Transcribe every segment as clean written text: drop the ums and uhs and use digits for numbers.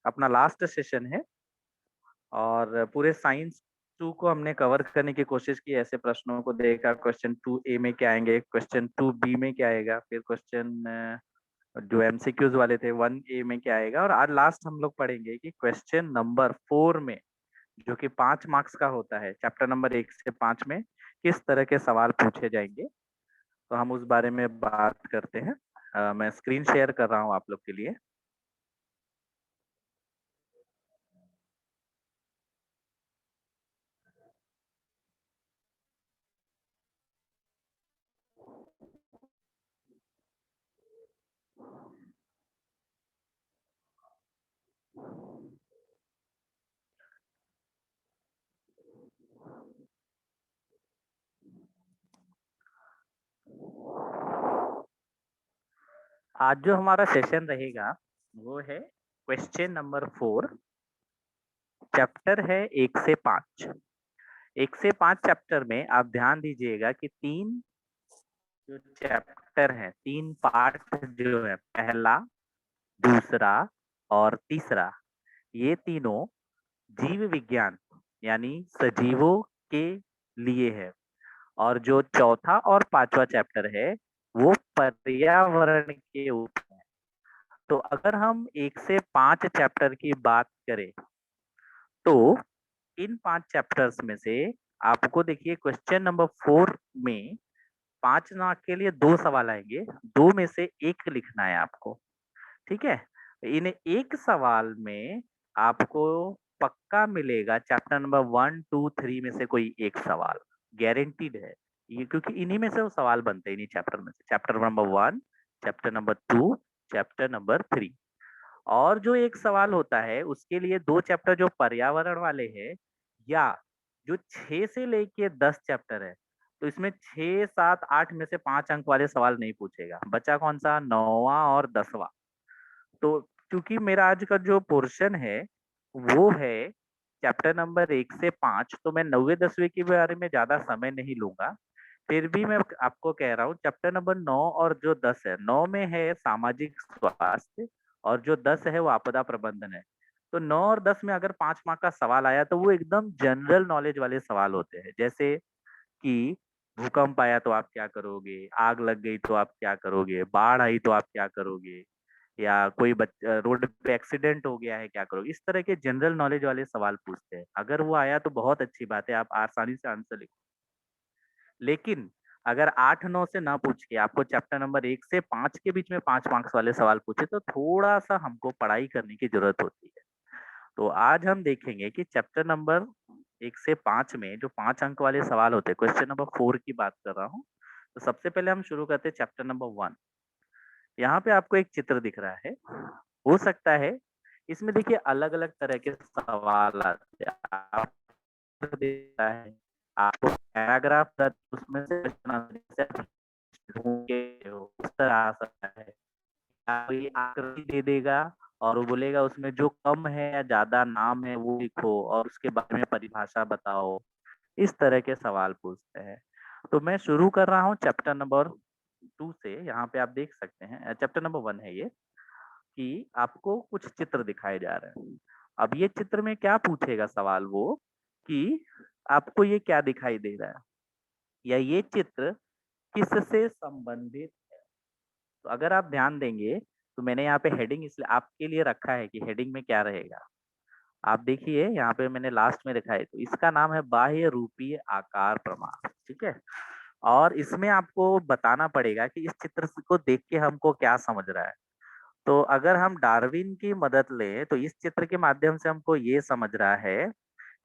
अपना last session है और पूरे साइंस 2 को हमने कवर करने की कोशिश की। ऐसे प्रश्नों को देखा, क्वेश्चन 2A में क्या आएंगे, क्वेश्चन 2B में क्या आएगा, फिर क्वेश्चन जो एमसीक्यूज वाले थे 1A में क्या आएगा, और आज लास्ट हम लोग पढ़ेंगे कि क्वेश्चन नंबर 4 में, जो कि 5 मार्क्स का होता है, चैप्टर नंबर 1 से 5 में किस तरह के सवाल पूछे जाएंगे। तो हम उस बारे में बात करते हैं। मैं स्क्रीन शेयर कर रहा हूँ आप लोग के लिए। आज जो हमारा सेशन रहेगा वो है क्वेश्चन नंबर 4, चैप्टर है 1 से 5। 1 से 5 चैप्टर में आप ध्यान दीजिएगा कि 3 जो चैप्टर है, 3 पार्ट जो है, पहला, दूसरा और तीसरा, ये तीनों जीव विज्ञान यानी सजीवों के लिए है। और जो चौथा और पांचवा चैप्टर है वो पर्यावरण के ऊपर है। तो अगर हम 1 से 5 चैप्टर की बात करें तो इन 5 चैप्टर्स में से आपको देखिए क्वेश्चन नंबर 4 में 5 मार्क के लिए 2 सवाल आएंगे, 2 में से 1 लिखना है आपको। ठीक है, इन एक सवाल में आपको पक्का मिलेगा चैप्टर नंबर 1, 2, 3 में से कोई एक सवाल, गारंटीड है ये, क्योंकि इन्हीं में से वो सवाल बनते हैं, इन्हीं चैप्टर में से, chapter number 1, chapter number 2, chapter number 3। और जो एक सवाल होता है उसके लिए 2 चैप्टर जो पर्यावरण वाले हैं, या जो 6 से लेके 10 चैप्टर है, तो इसमें 6, 7, 8 में से 5 अंक वाले सवाल नहीं पूछेगा। बचा कौन सा, 9वां और 10वां। तो क्योंकि मेरा आज का जो पोर्शन है वो है चैप्टर नंबर 1 से 5, तो मैं 9वें 10वें के बारे में ज्यादा समय नहीं लूंगा। फिर भी मैं आपको कह रहा हूँ चैप्टर नंबर 9 और जो 10 है, 9 में है सामाजिक स्वास्थ्य और जो 10 है वो आपदा प्रबंधन है। तो 9 और 10 में अगर 5 मार्क का सवाल आया तो वो एकदम जनरल नॉलेज वाले सवाल होते हैं, जैसे कि भूकंप आया तो आप क्या करोगे, आग लग गई तो आप क्या करोगे, बाढ़ आई तो आप क्या करोगे, या कोई रोड पे एक्सीडेंट हो गया है क्या करोगे। इस तरह के जनरल नॉलेज वाले सवाल पूछते हैं। अगर वो आया तो बहुत अच्छी बात है, आप आसानी से आंसर लिखो। लेकिन अगर 8-9 से ना पूछ के आपको चैप्टर नंबर 1 से 5 के बीच में 5 मार्क्स वाले सवाल पूछे तो थोड़ा सा हमको पढ़ाई करने की जरूरत होती है। तो आज हम देखेंगे कि चैप्टर नंबर 1 से 5 में जो 5 अंक वाले सवाल होते हैं, क्वेश्चन नंबर 4 की बात कर रहा हूँ। तो सबसे पहले हम शुरू करते हैं चैप्टर नंबर 1। यहाँ पे आपको एक चित्र दिख रहा है, हो सकता है इसमें देखिए अलग अलग तरह के सवाल आते हैं। आपको देता है, आपको पैराग्राफ उसमें से क्वेश्चन आंसर जैसे ढूंढ के हो, उस तरह आ सकता है। कोई आकृति दे देगा और वो बोलेगा उसमें जो कम है या ज्यादा नाम है वो लिखो और उसके बारे में परिभाषा बताओ। इस तरह के सवाल पूछते हैं। तो मैं शुरू कर रहा हूँ चैप्टर नंबर 2 से। यहाँ पे आप देख सकते हैं, चैप्टर नंबर 1 है ये, कि आपको कुछ चित्र दिखाए जा रहे हैं। अब ये चित्र में क्या पूछेगा सवाल, वो कि आपको ये क्या दिखाई दे रहा है, या ये चित्र किससे संबंधित। तो अगर आप ध्यान देंगे तो मैंने यहाँ पे हेडिंग इसलिए आपके लिए रखा है कि हेडिंग में क्या रहेगा। आप देखिए यहाँ पे मैंने लास्ट में लिखा है, तो इसका नाम है बाह्य रूपीय आकार प्रमाण। ठीक है, और इसमें आपको बताना पड़ेगा कि इस चित्र को देख के हमको क्या समझ रहा है। तो अगर हम डार्विन की मदद लें तो इस चित्र के माध्यम से हमको ये समझ रहा है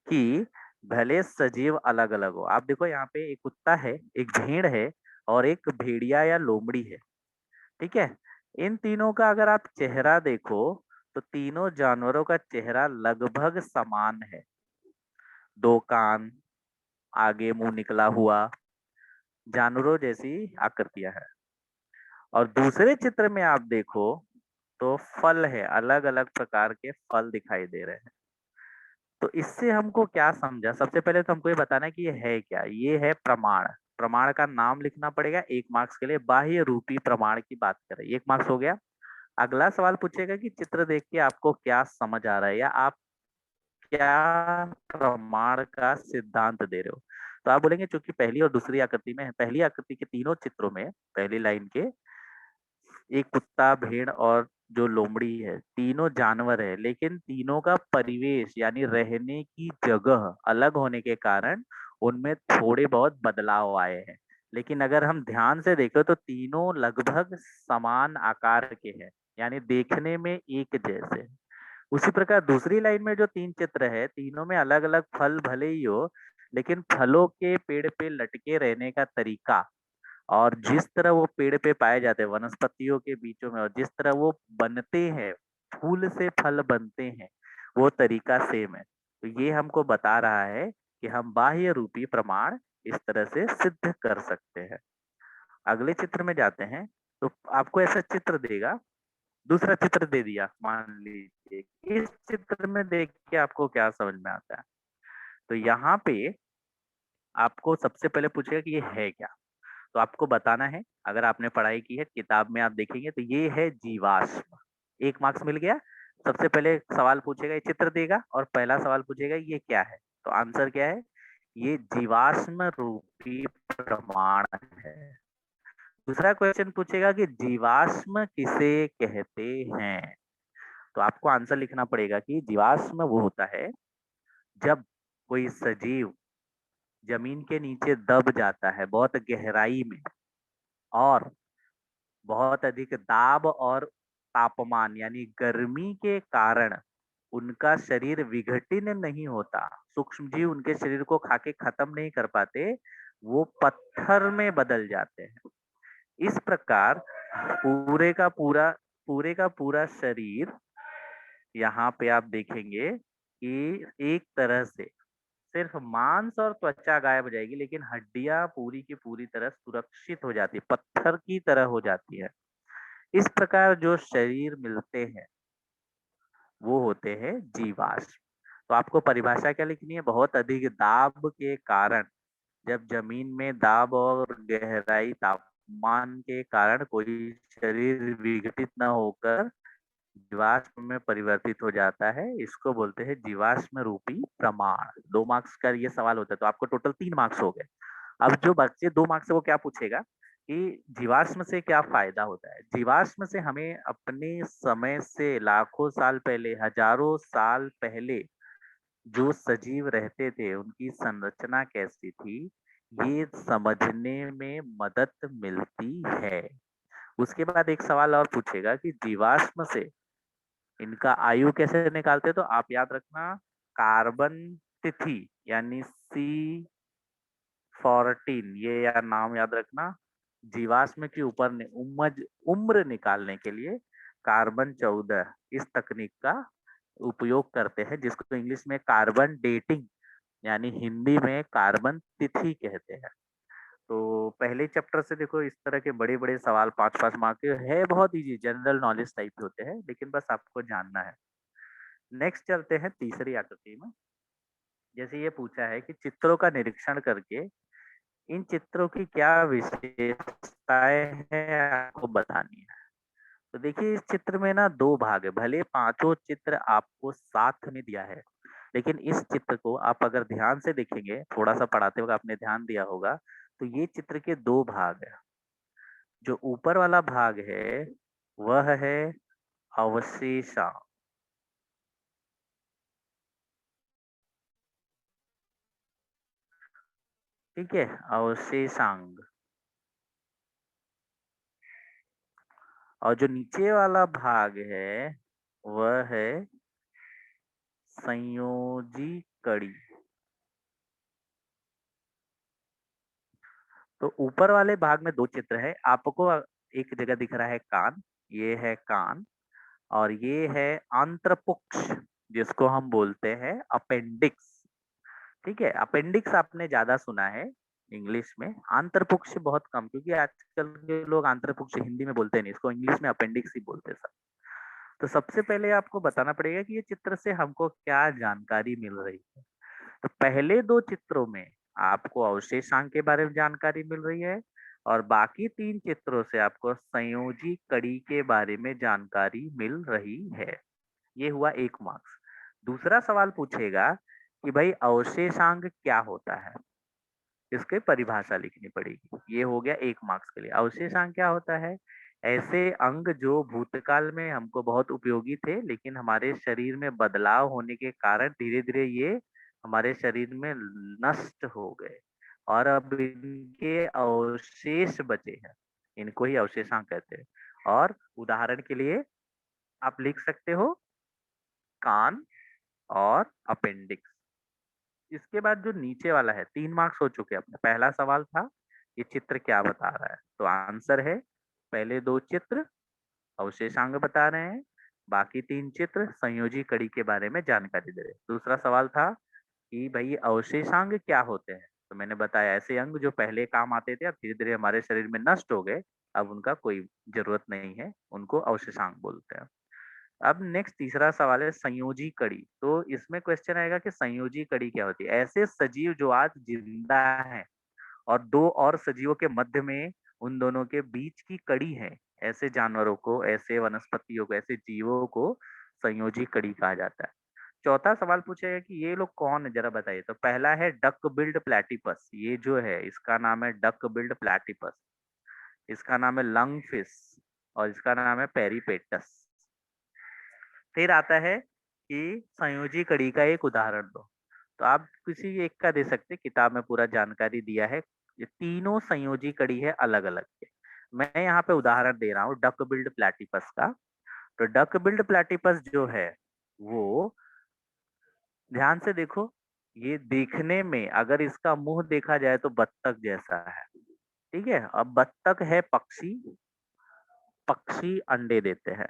कि भले सजीव अलग अलग हो, आप देखो यहाँ पे एक कुत्ता है, एक भेड़ है और एक भेड़िया या लोमड़ी है। ठीक है, इन तीनों का अगर आप चेहरा देखो तो तीनों जानवरों का चेहरा लगभग समान है। 2 कान, आगे मुंह निकला हुआ, जानवरों जैसी आकृतियां है। और दूसरे चित्र में आप देखो तो फल है, अलग अलग प्रकार के फल दिखाई दे रहे हैं। तो इससे हमको क्या समझा, सबसे पहले तो हमको ये बताना है कि ये है क्या। ये है प्रमाण। प्रमाण का नाम लिखना पड़ेगा 1 मार्क्स के लिए। बाह्य रूपी प्रमाण की बात करें, 1 मार्क्स हो गया। अगला सवाल पूछेगा कि चित्र देख के आपको क्या समझ आ रहा है या आप क्या प्रमाण का सिद्धांत दे रहे हो। तो आप बोलेंगे चूंकि पहली और दूसरी आकृति में, पहली आकृति के तीनों चित्रों में पहली लाइन के एक कुत्ता, भेड़ और जो लोमड़ी है, तीनों जानवर है, लेकिन तीनों का परिवेश यानी रहने की जगह अलग होने के कारण उनमें थोड़े बहुत बदलाव आए हैं। लेकिन अगर हम ध्यान से देखें तो तीनों लगभग समान आकार के हैं, यानी देखने में एक जैसे हैं। उसी प्रकार दूसरी लाइन में जो तीन चित्र है, तीनों में अलग अलग फल भले ही हो, लेकिन फलों के पेड़ पे लटके रहने का तरीका और जिस तरह वो पेड़ पे पाए जाते हैं वनस्पतियों के बीचों में, और जिस तरह वो बनते हैं, फूल से फल बनते हैं, वो तरीका सेम है। तो ये हमको बता रहा है कि हम बाह्य रूपी प्रमाण इस तरह से सिद्ध कर सकते हैं। अगले चित्र में जाते हैं। तो आपको ऐसा चित्र देगा, दूसरा चित्र दे दिया मान लीजिए, इस चित्र में देख के आपको क्या समझ में आता है। तो यहाँ पे आपको सबसे पहले पूछेगा कि ये है क्या। तो आपको बताना है, अगर आपने पढ़ाई की है किताब में आप देखेंगे तो ये है जीवाश्म। 1 मार्क्स मिल गया। सबसे पहले सवाल पूछेगा, ये चित्र देगा और पहला सवाल पूछेगा ये क्या है। तो आंसर क्या है, ये जीवाश्म रूपी प्रमाण है। दूसरा क्वेश्चन पूछेगा कि जीवाश्म किसे कहते हैं। तो आपको आंसर लिखना पड़ेगा कि जीवाश्म वो होता है जब कोई सजीव जमीन के नीचे दब जाता है बहुत गहराई में, और बहुत अधिक दाब और तापमान यानी गर्मी के कारण उनका शरीर विघटित नहीं होता, सूक्ष्म जीव उनके शरीर को खा के खत्म नहीं कर पाते, वो पत्थर में बदल जाते हैं। इस प्रकार पूरे का पूरा शरीर, यहाँ पे आप देखेंगे कि एक तरह से सिर्फ मांस और त्वचा गायब हो जाएगी, लेकिन हड्डियां पूरी की पूरी तरह सुरक्षित हो जाती है, पत्थर की तरह हो जाती है। इस प्रकार जो शरीर मिलते हैं वो होते हैं जीवाश्म। तो आपको परिभाषा क्या लिखनी है, बहुत अधिक दाब के कारण, जब जमीन में दाब और गहराई तापमान के कारण कोई शरीर विघटित न होकर जीवाश्म में परिवर्तित हो जाता है, इसको बोलते हैं जीवाश्म रूपी प्रमाण। 2 मार्क्स का ये सवाल होता है, तो आपको टोटल 3 मार्क्स हो गए। अब जो बच्चे 2 मार्क्स से वो क्या पूछेगा कि जीवाश्म से क्या फायदा होता है। जीवाश्म से हमें अपने समय से लाखों साल पहले, हजारों साल पहले जो सजीव रहते थे उनकी संरचना कैसी थी, ये समझने में मदद मिलती है। उसके बाद एक सवाल और पूछेगा कि जीवाश्म से इनका आयु कैसे निकालते, तो आप याद रखना, कार्बन तिथि यानी C14, ये यार नाम याद रखना। जीवाश्म के ऊपर उम्र निकालने के लिए कार्बन 14 इस तकनीक का उपयोग करते हैं, जिसको इंग्लिश में कार्बन डेटिंग यानी हिंदी में कार्बन तिथि कहते हैं। तो पहले चैप्टर से देखो इस तरह के बड़े बड़े सवाल 5-5 मार्क के है, बहुत इजी जनरल नॉलेज टाइप के होते हैं, लेकिन बस आपको जानना है। नेक्स्ट चलते हैं तीसरी आकृति में। जैसे ये पूछा है कि चित्रों का निरीक्षण करके इन चित्रों की क्या विशेषताएं हैं आपको बतानी है। तो देखिए इस चित्र में ना 2 भाग है, भले पांचों चित्र आपको साथ में दिया है, लेकिन इस चित्र को आप अगर ध्यान से देखेंगे, थोड़ा सा पढ़ाते वक्त आपने ध्यान दिया होगा, तो ये चित्र के 2 भाग है। जो ऊपर वाला भाग है वह है अवशेषांक, ठीक है, अवशेषांक। और जो नीचे वाला भाग है वह है संयोजी कड़ी। तो ऊपर वाले भाग में 2 चित्र है, आपको एक जगह दिख रहा है कान, ये है कान, और ये है आंत्रपुक्ष, जिसको हम बोलते हैं अपेंडिक्स। ठीक है, अपेंडिक्स आपने ज्यादा सुना है इंग्लिश में, आंत्रपुक्ष बहुत कम, क्योंकि आजकल के लोग आंत्रपुक्ष हिंदी में बोलते नहीं, इसको इंग्लिश में अपेंडिक्स ही बोलते हैं सब। तो सबसे पहले आपको बताना पड़ेगा कि ये चित्र से हमको क्या जानकारी मिल रही है। तो पहले 2 चित्रों में आपको अवशेषांक के बारे में जानकारी मिल रही है, और बाकी 3 चित्रों से आपको संयोजी कड़ी के बारे में जानकारी मिल रही है। ये हुआ 1 मार्क्स। दूसरा सवाल पूछेगा कि भाई अवशेषांक क्या होता है? इसकी परिभाषा लिखनी पड़ेगी। ये हो गया 1 मार्क्स के लिए। अवशेषांक क्या होता है? ऐसे अंग जो भूतकाल में हमको बहुत उपयोगी थे, लेकिन हमारे शरीर में बदलाव होने के कारण धीरे-धीरे ये हमारे शरीर में नष्ट हो गए और अब इनके अवशेष बचे हैं। इनको ही अवशेषांक कहते हैं। और उदाहरण के लिए आप लिख सकते हो कान और अपेंडिक्स। इसके बाद जो नीचे वाला है 3 मार्क्स हो चुके हैं अपने। पहला सवाल था ये चित्र क्या बता रहा है? तो आंसर है पहले 2 चित्र अवशेषांक बता रहे हैं, बाकी 3 चित्र संयोजी कड़ी के बारे में जानकारी दे रहे हैं। दूसरा सवाल था कि भाई ये अवशेषांग क्या होते हैं? तो मैंने बताया ऐसे अंग जो पहले काम आते थे अब धीरे-धीरे हमारे शरीर में नष्ट हो गए, अब उनका कोई ज़रूरत नहीं है, उनको अवशेषांग बोलते हैं। अब नेक्स्ट तीसरा सवाल है संयोजी कड़ी। तो इसमें क्वेश्चन आएगा कि संयोजी कड़ी क्या होती है? ऐसे सजीव जो आज जिंदा हैं और 2 और सजीवों के मध्य में उन दोनों के बीच की कड़ी है, ऐसे जानवरों को, ऐसे वनस्पतियों को, ऐसे जीवों को संयोजी कड़ी कहा जाता है। चौथा सवाल पूछेगा कि ये लोग कौन है जरा बताइए। तो पहला है डक बिल्ड प्लैटिपस। ये जो है इसका नाम है डक बिल्ड प्लैटिपस। इसका नाम है लंग फिश और इसका नाम है पेरिपेटस। फिर आता है कि संयोजी कड़ी का एक उदाहरण दो। तो आप किसी एक का दे सकते हैं, किताब में पूरा जानकारी दिया है। ये तीनों संयोजी कड़ी है अलग-अलग के। मैं यहाँ पे उदाहरण दे रहा हूँ डक बिल्ड प्लैटिपस का। तो डक बिल्ड प्लैटिपस जो है वो ध्यान से देखो, ये देखने में अगर इसका मुंह देखा जाए तो बत्तख जैसा है। ठीक है? अब बत्तख है पक्षी, पक्षी अंडे देते हैं।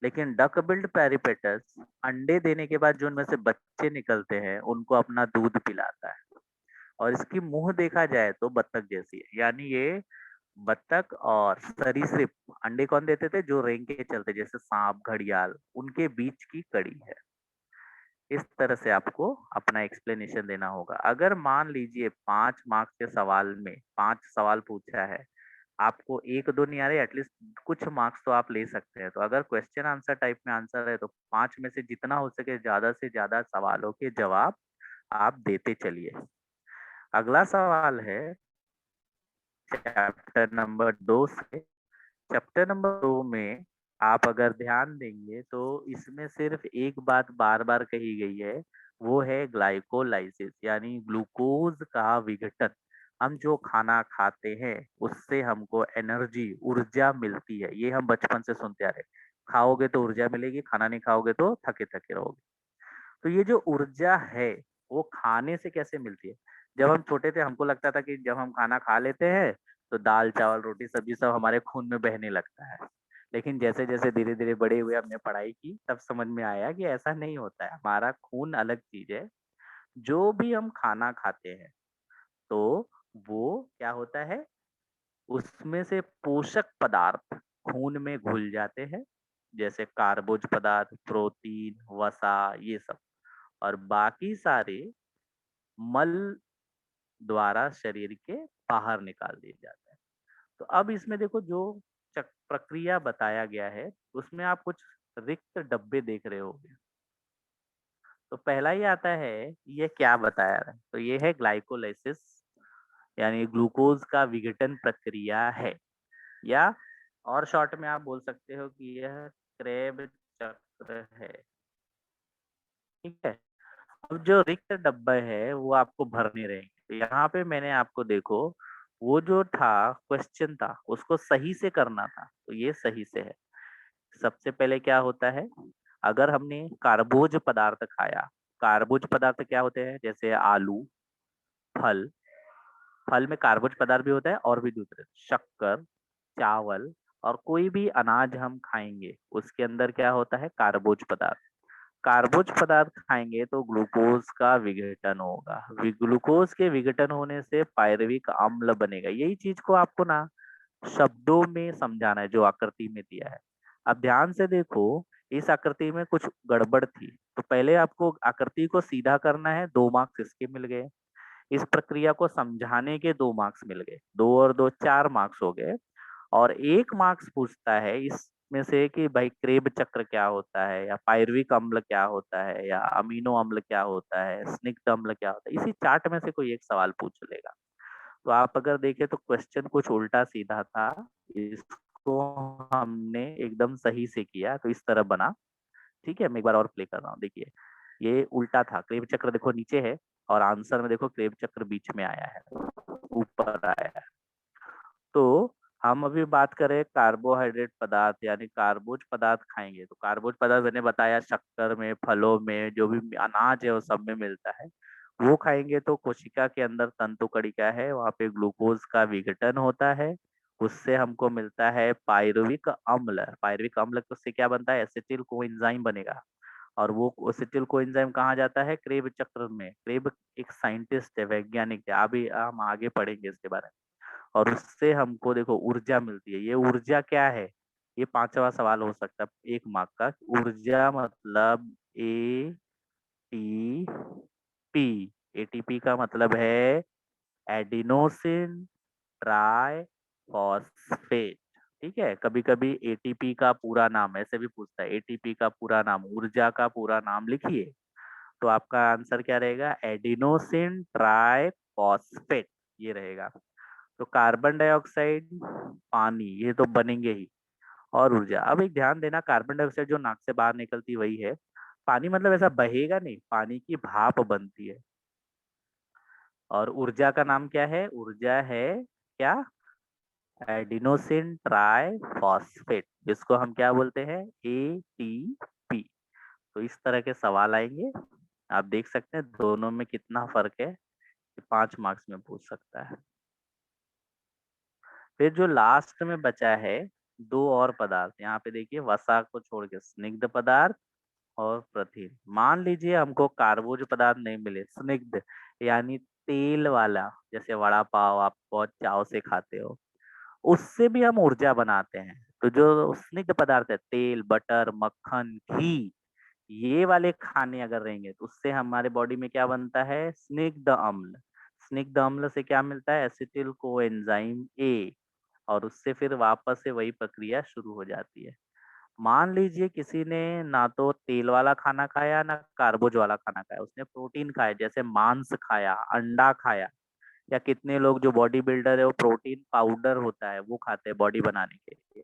लेकिन डक बिल्ड पेरिपेटस अंडे देने के बाद जो उनमें से बच्चे निकलते हैं उनको अपना दूध पिलाता है और इसकी मुंह देखा जाए तो बत्तख जैसी है। यानी ये बत्तख और सरीसृप अंडे कौन देते थे? जो रेंग के चलते जैसे सांप, घड़ियाल, उनके बीच की कड़ी है। इस तरह से आपको अपना एक्सप्लेनेशन देना होगा। अगर मान लीजिए 5 मार्क्स के सवाल में 5 सवाल पूछा है, आपको 1-2 नहीं आ रहे, एटलीस्ट कुछ मार्क्स तो आप ले सकते हैं। तो अगर क्वेश्चन आंसर टाइप में आंसर है तो 5 में से जितना हो सके ज़्यादा से ज़्यादा सवालों के जवाब आप देते चलिए। अगला सवाल है चैप्टर नंबर 2 से। चैप्टर नंबर 2 में आप अगर ध्यान देंगे तो इसमें सिर्फ एक बात बार-बार कही गई है, वो है ग्लाइकोलाइसिस यानी ग्लूकोज का विघटन। हम जो खाना खाते हैं उससे हमको एनर्जी, ऊर्जा मिलती है। ये हम बचपन से सुनते आ रहे हैं। खाओगे तो ऊर्जा मिलेगी, खाना नहीं खाओगे तो थके-थके रहोगे। तो ये जो ऊर्जा है वो खाने से कैसे मिलती है? जब हम छोटे थे हमको लगता था कि जब हम खाना खा लेते हैं तो दाल, चावल, रोटी, सब्जी सब हमारे खून में बहने लगता है। लेकिन जैसे-जैसे धीरे-धीरे बड़े हुए हमने पढ़ाई की तब समझ में आया कि ऐसा नहीं होता है। हमारा खून अलग चीज़ है। जो भी हम खाना खाते हैं तो वो क्या होता है उसमें से पोषक पदार्थ खून में घुल जाते हैं। जैसे कार्बोज पदार्थ, प्रोटीन, वसा ये सब। और बाकी सारे मल द्वारा शरीर के बाहर निकाल दिए जाते हैं। तो अब इसमें देखो जो प्रक्रिया बताया गया है उसमें आप कुछ रिक्त डब्बे देख रहे होंगे। तो पहला ही आता है ये क्या बताया है? तो ये है ग्लाइकोलाइसिस यानी ग्लूकोज का विघटन प्रक्रिया है। या और शॉर्ट में आप बोल सकते हो कि यह क्रेब चक्र है। ठीक है? अब जो रिक्त डब्बे है वो आपको भरने रहेंगे। तो यहाँ पे मैंने आपको देखो वो जो था क्वेश्चन था उसको सही से करना था। तो ये सही से है। सबसे पहले क्या होता है अगर हमने कार्बोज पदार्थ खाया। कार्बोज पदार्थ क्या होते हैं? जैसे आलू, फल। फल में कार्बोज पदार्थ भी होता है और भी दूसरे शक्कर, चावल और कोई भी अनाज हम खाएंगे उसके अंदर क्या होता है? कार्बोज पदार्थ। कार्बोज पदार्थ खाएंगे तो ग्लूकोज का विघटन होगा। ग्लूकोज के विघटन होने से पायरुविक अम्ल बनेगा। यही चीज को आपको ना शब्दों में समझाना है जो आकृति में दिया है। अब ध्यान से देखो इस आकृति में कुछ गड़बड़ थी। तो पहले आपको आकृति को सीधा करना है, 2 मार्क्स इसके मिल गए। इस प्रक्रिया को समझाने के 2 मार्क्स मिल गए, 2 और 2 4 मार्क्स हो गए। और 1 मार्क्स पूछता है इसमें से कि भाई क्रेब चक्र क्या होता है, या पायरुविक अम्ल क्या होता है, या अमीनो अम्ल क्या होता है, स्निग्ध अम्ल क्या होता है। इसी चार्ट में से कोई एक सवाल पूछ लेगा। तो आप अगर देखें तो क्वेश्चन कुछ उल्टा सीधा था, इसको हमने एकदम सही से किया, तो इस तरह बना। ठीक है, मैं एक बार और प्ले कर रहा हूँ, देखिए। ये उल्टा था, क्रेब चक्र देखो नीचे है, और आंसर में देखो क्रेब चक्र बीच में आया है, ऊपर आया है। तो हम अभी बात करें कार्बोहाइड्रेट पदार्थ, यानी कार्बोज पदार्थ खाएंगे। तो कार्बोज पदार्थ मैंने बताया शक्कर में, फलों में, जो भी अनाज है वो सब में मिलता है। वो खाएंगे तो कोशिका के अंदर तंतु कणिका है, वहां पे ग्लूकोज का विघटन होता है, उससे हमको मिलता है पायरुविक अम्ल। पायरुविक अम्ल उससे क्या बनता है, एसिटिल कोएंजाइम बनेगा। और वो एसिटिल कोएंजाइम कहाँ जाता है, क्रेब चक्र में। क्रेब एक साइंटिस्ट है, वैज्ञानिक है, अभी हम आगे पढ़ेंगे इसके बारे में। और उससे हमको देखो ऊर्जा मिलती है। ये ऊर्जा क्या है, ये 5वां सवाल हो सकता है 1 मार्क का। ऊर्जा मतलब एटीपी। एटीपी का मतलब है एडिनोसिन ट्राई फॉस्फेट। ठीक है, कभी कभी एटीपी का पूरा नाम ऐसे भी पूछता है, एटीपी का पूरा नाम, ऊर्जा का पूरा नाम लिखिए। तो आपका आंसर क्या रहेगा, एडिनोसिन ट्राई फॉस्फेट, ये रहेगा। तो कार्बन डाइऑक्साइड, पानी, ये तो बनेंगे ही। और ऊर्जा, अब एक ध्यान देना, कार्बन डाइऑक्साइड जो नाक से बाहर निकलती वही है। पानी मतलब ऐसा बहेगा नहीं, पानी की भाप बनती है। और ऊर्जा का नाम क्या है, ऊर्जा है क्या, एडिनोसिन ट्राई फॉस्फेट, जिसको हम क्या बोलते हैं, एटीपी। तो इस तरह के सवाल आएंगे। आप देख सकते हैं दोनों में कितना फर्क है, 5 मार्क्स में पूछ सकता है। फिर जो लास्ट में बचा है, 2 और पदार्थ, यहाँ पे देखिए, वसा को छोड़ के स्निग्ध पदार्थ और प्रथिन। मान लीजिए हमको कार्बोज पदार्थ नहीं मिले, स्निग्ध यानी तेल वाला, जैसे वड़ा पाव आप बहुत चाव से खाते हो, उससे भी हम ऊर्जा बनाते हैं। तो जो स्निग्ध पदार्थ है, तेल, बटर, मक्खन, घी, ये वाले खाने अगर रहेंगे तो उससे हमारे बॉडी में क्या बनता है, स्निग्ध अम्ल। स्निग्ध अम्ल से क्या मिलता है, एसिटिल कोएंजाइम ए। और उससे फिर वापस से वही प्रक्रिया शुरू हो जाती है। मान लीजिए किसी ने ना तो तेल वाला खाना खाया ना कार्बोज वाला खाना खाया, उसने प्रोटीन खाया, जैसे मांस खाया, अंडा खाया, या कितने लोग जो बॉडी बिल्डर है वो प्रोटीन पाउडर होता है वो खाते हैं बॉडी बनाने के लिए।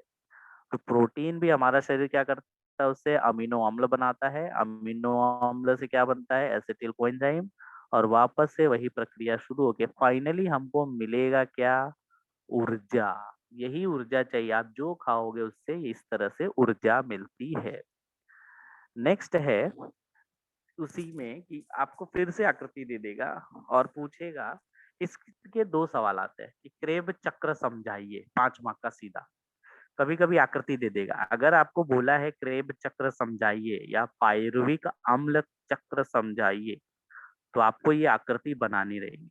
तो प्रोटीन भी हमारा शरीर क्या करता है, उससे अमीनो अम्ल बनाता है, अमीनो अम्ल से क्या बनता है, एसिटिल कोएंजाइम। और वापस से वही प्रक्रिया शुरू होके फाइनली हमको मिलेगा क्या, ऊर्जा। यही ऊर्जा चाहिए, आप जो खाओगे उससे इस तरह से ऊर्जा मिलती है। नेक्स्ट है उसी में कि आपको फिर से आकृति दे देगा और पूछेगा, इसके 2 सवाल आते हैं कि क्रेब चक्र समझाइए, 5 मार्क का सीधा। कभी कभी आकृति दे देगा, अगर आपको बोला है क्रेब चक्र समझाइए या पायरुविक अम्ल चक्र समझाइए, तो आपको ये आकृति बनानी रहेगी।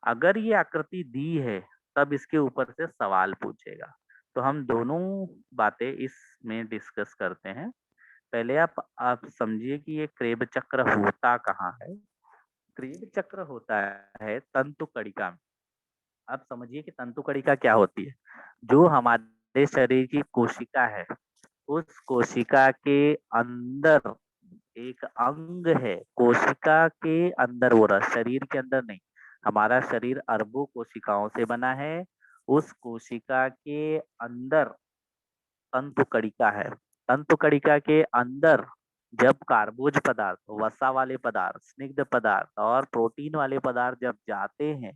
अगर ये आकृति दी है तब इसके ऊपर से सवाल पूछेगा। तो हम दोनों बातें इसमें डिस्कस करते हैं। पहले आप समझिए कि ये क्रेब चक्र होता कहाँ है। क्रेब चक्र होता है तंतु कणिका में। आप समझिए कि तंतु कणिका क्या होती है, जो हमारे शरीर की कोशिका है, उस कोशिका के अंदर एक अंग है, कोशिका के अंदर, वो रहा शरीर के अंदर नहीं। हमारा शरीर अरबों कोशिकाओं से बना है, उस कोशिका के अंदर तंतु कणिका है। तंतु कणिका के अंदर जब कार्बोज पदार्थ, वसा वाले पदार्थ, स्निग्ध पदार्थ और प्रोटीन वाले पदार्थ जब जाते हैं,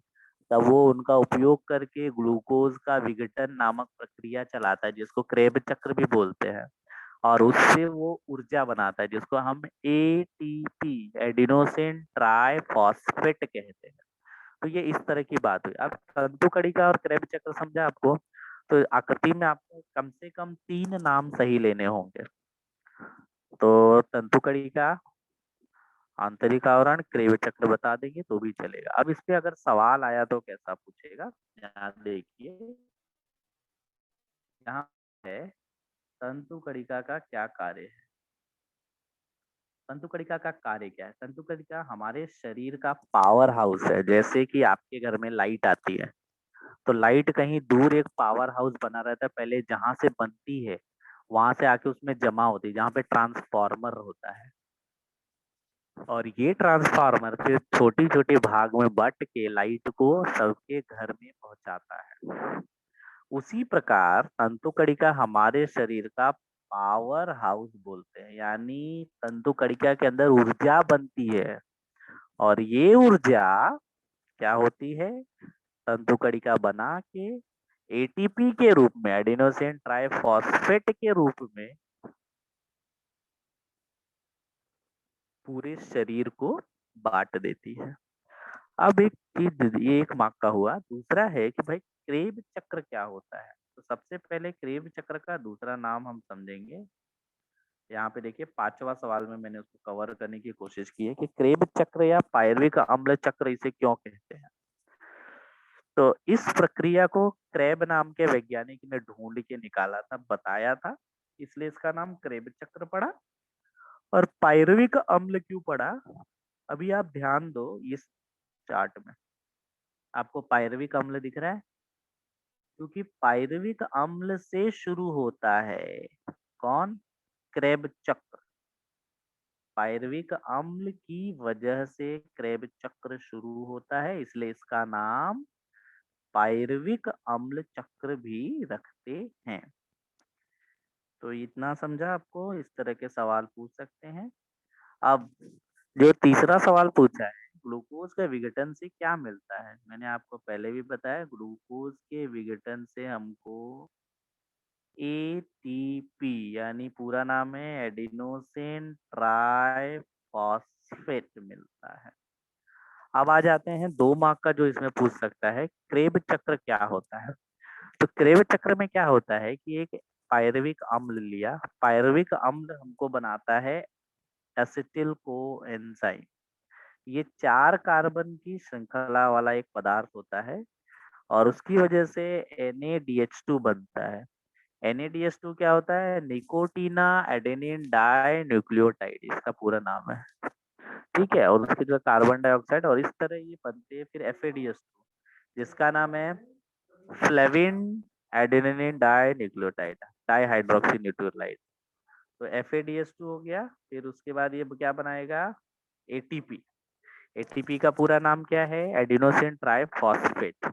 तब वो उनका उपयोग करके ग्लूकोज का विघटन नामक प्रक्रिया चलाता है, जिसको क्रेब चक्र भी बोलते हैं। और उससे वो ऊर्जा बनाता है, जिसको हम एटीपी, एडिनोसिन ट्राई फॉस्फेट कहते हैं। तो ये इस तरह की बात हुई। अब तंतु कणिका और क्रेब चक्र समझा आपको। तो आकृति में आपको कम से कम 3 नाम सही लेने होंगे। तो तंतु कणिका, आंतरिक आवरण, क्रेब चक्र बता देंगे तो भी चलेगा। अब इस पे अगर सवाल आया तो कैसा पूछेगा, यहाँ देखिए, यहाँ है तंतु कणिका का क्या कार्य है। तंतुकड़िका का कार्य क्या है? तंतुकड़िका हमारे शरीर का पावर हाउस है। जैसे कि आपके घर में लाइट आती है, तो लाइट कहीं दूर एक पावर हाउस बना रहता है, पहले जहां से बनती है वहां से आके उसमें जमा होती है, जहाँ पे ट्रांसफार्मर होता है। और ये ट्रांसफार्मर फिर छोटी छोटी भाग में बट के लाइट को सबके घर में पहुंचाता है। उसी प्रकार तंतुकड़िका हमारे शरीर का पावर हाउस बोलते हैं, यानी तंतुकड़िका के अंदर ऊर्जा बनती है। और ये ऊर्जा क्या होती है? तंतुकड़िका बना के एटीपी के रूप में, एडिनोसिन ट्राइफॉस्फेट के रूप में पूरे शरीर को बांट देती है। अब एक चीज, ये एक मार्क का हुआ। दूसरा है कि भाई क्रेब चक्र क्या होता है? तो सबसे पहले क्रेब चक्र का दूसरा नाम हम समझेंगे। यहाँ पे देखिए 5वां सवाल में मैंने उसको कवर करने की कोशिश की है कि क्रेब चक्र या पायरविक अम्ल चक्र इसे क्यों कहते हैं। तो इस प्रक्रिया को क्रेब नाम के वैज्ञानिक ने ढूंढ के निकाला था, बताया था, इसलिए इसका नाम क्रेब चक्र पड़ा। और पायरविक अम्ल क्यों पड़ा? अभी आप ध्यान दो, इस चार्ट में आपको पायरविक अम्ल दिख रहा है, क्योंकि पायरविक अम्ल से शुरू होता है कौन? क्रेब चक्र। पायरविक अम्ल की वजह से क्रेब चक्र शुरू होता है, इसलिए इसका नाम पायरविक अम्ल चक्र भी रखते हैं। तो इतना समझा आपको? इस तरह के सवाल पूछ सकते हैं। अब जो तीसरा सवाल पूछा है, ग्लूकोज के विघटन से क्या मिलता है? मैंने आपको पहले भी बताया, ग्लूकोज के विघटन से हमको एटीपी, यानी पूरा नाम है एडिनोसिन ट्राइफॉस्फेट, मिलता है। अब आ जाते हैं 2 मार्क का जो इसमें पूछ सकता है, क्रेब चक्र क्या होता है? तो क्रेब चक्र में क्या होता है कि एक पायरविक अम्ल लिया, पायरविक अम्ल हमको बनाता है एसिटिल को एंजाइम। ये 4 कार्बन की श्रृंखला वाला एक पदार्थ होता है, और उसकी वजह से NADH2 बनता है। NADH2 क्या होता है? निकोटीना एडेनिन डाई न्यूक्लियोटाइड, इसका पूरा नाम है। ठीक है, और उसके जो कार्बन डाइऑक्साइड, और इस तरह ये बनते हैं फिर FADH2, जिसका नाम है flavin adenine dinucleotide, dihydroxy nucleotide. तो FADH2 हो गया। फिर उसके बाद ये क्या बनाएगा? ATP। एटीपी का पूरा नाम क्या है? Adenosine triphosphate.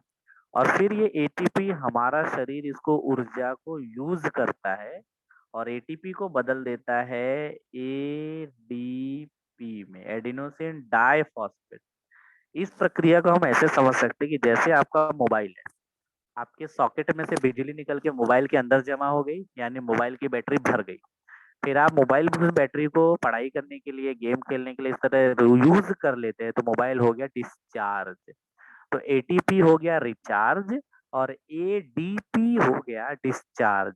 और फिर ये एटीपी, हमारा शरीर इसको ऊर्जा को यूज करता है और एटीपी को बदल देता है एडीपी में, एडिनोसिन डाइफॉस्फेट। इस प्रक्रिया को हम ऐसे समझ सकते हैं कि जैसे आपका मोबाइल है, आपके सॉकेट में से बिजली निकल के मोबाइल के अंदर जमा हो गई, यानी मोबाइल की बैटरी भर गई। फिर आप मोबाइल में उस बैटरी को पढ़ाई करने के लिए, गेम खेलने के लिए इस तरह यूज कर लेते हैं, तो मोबाइल हो गया डिस्चार्ज। तो एटीपी हो गया रिचार्ज, और एडीपी हो गया डिस्चार्ज।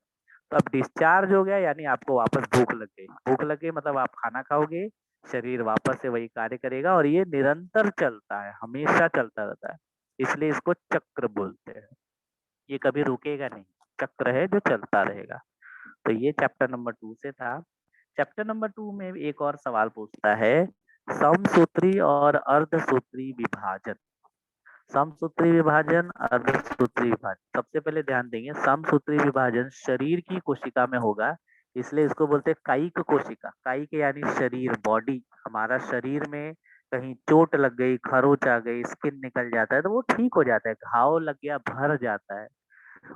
तो अब डिस्चार्ज हो गया, यानी आपको वापस भूख लग गई। भूख लग गई मतलब आप खाना खाओगे, शरीर वापस से वही कार्य करेगा, और ये निरंतर चलता है, हमेशा चलता रहता है, इसलिए इसको चक्र बोलते हैं। ये कभी रुकेगा नहीं, चक्र है जो चलता रहेगा। तो ये चैप्टर नंबर 2 से था। चैप्टर नंबर 2 में एक और सवाल पूछता है, समसूत्री और अर्धसूत्री विभाजन। समसूत्री विभाजन, अर्धसूत्री विभाजन। सबसे पहले ध्यान देंगे, समसूत्री विभाजन शरीर की कोशिका में होगा, इसलिए इसको बोलते हैं कायिक कोशिका। कायिक यानी शरीर, बॉडी। हमारा शरीर में कहीं चोट लग गई, खरोच आ गई, स्किन निकल जाता है, तो वो ठीक हो जाता है। घाव लग गया, भर जाता है।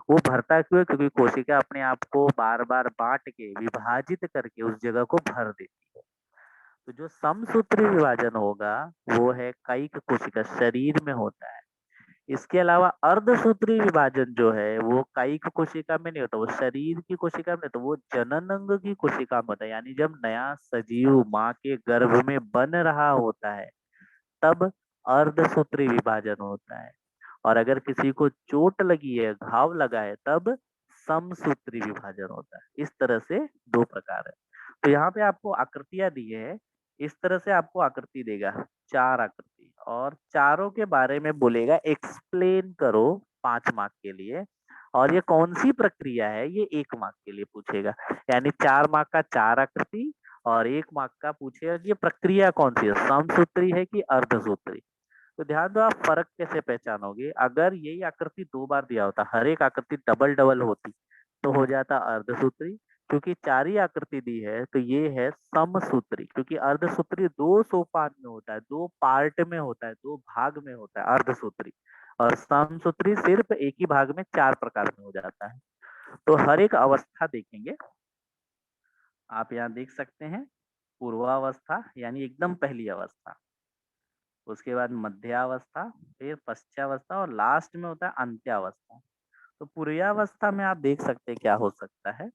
वो भरता क्यों है? क्योंकि कोशिका अपने आप को बार बार बांट के, विभाजित करके उस जगह को भर देती है। तो जो समसूत्री विभाजन होगा वो है कायिक कोशिका, शरीर में होता है। इसके अलावा अर्धसूत्री विभाजन जो है वो कायिक कोशिका में नहीं होता, वो शरीर की कोशिका में, तो वो जनन अंग की कोशिका में होता है। यानी जब नया सजीव माँ के गर्भ में बन रहा होता है, तब अर्धसूत्री विभाजन होता है। और अगर किसी को चोट लगी है, घाव लगा है, तब समसूत्री विभाजन होता है। इस तरह से 2 प्रकार है। तो यहाँ पे आपको आकृतियां दी है, इस तरह से आपको आकृति देगा, 4 आकृति, और चारों के बारे में बोलेगा एक्सप्लेन करो 5 मार्क के लिए। और ये कौन सी प्रक्रिया है, ये 1 मार्क के लिए पूछेगा। यानी 4 मार्क का 4 आकृति और 1 मार्क का पूछेगा कि ये प्रक्रिया कौन सी है, समसूत्री है कि अर्धसूत्री। तो ध्यान दो, आप फर्क कैसे पहचानोगे? अगर यही आकृति 2 बार दिया होता, हर एक आकृति डबल डबल होती, तो हो जाता अर्धसूत्री। क्योंकि 4 ही आकृति दी है तो ये है समसूत्री। क्योंकि अर्धसूत्री 2 सोपान में होता है, 2 पार्ट में होता है, 2 भाग में होता है अर्धसूत्री। और समसूत्री सिर्फ एक ही भाग में 4 प्रकार में हो जाता है। तो हर एक अवस्था देखेंगे, आप यहाँ देख सकते हैं। पूर्वावस्था यानी एकदम पहली अवस्था, उसके बाद मध्यावस्था, फिर पश्चावस्था और लास्ट में होता है अंत्यावस्था। तो पूर्वावस्था में आप देख सकते हैं क्या हो सकता है।